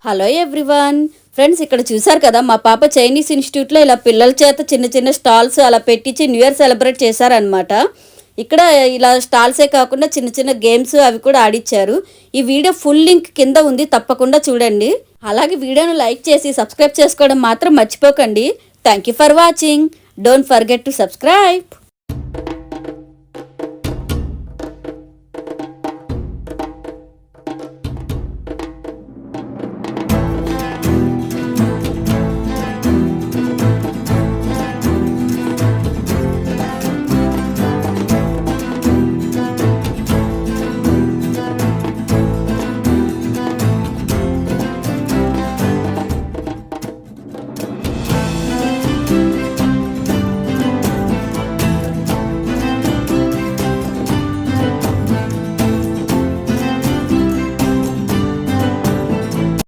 Hello everyone friends, ఇక్కడ చూసారు కదా మా పాప చైనీస్ ఇన్స్టిట్యూట్లో ఇలా పిల్లల చేత చిన్న చిన్న స్టాల్స్ అలా పెట్టించి న్యూ ఇయర్ సెలబ్రేట్ చేశారనమాట. ఇక్కడ ఇలా స్టాల్సే కాకుండా చిన్న చిన్న గేమ్స్ అవి కూడా ఆడిచ్చారు. ఈ వీడియో ఫుల్ లింక్ కింద ఉంది, తప్పకుండా చూడండి. అలాగే వీడియోను లైక్ చేసి సబ్స్క్రైబ్ చేసుకోవడం మాత్రం మర్చిపోకండి. Thank you for watching. Don't forget to subscribe.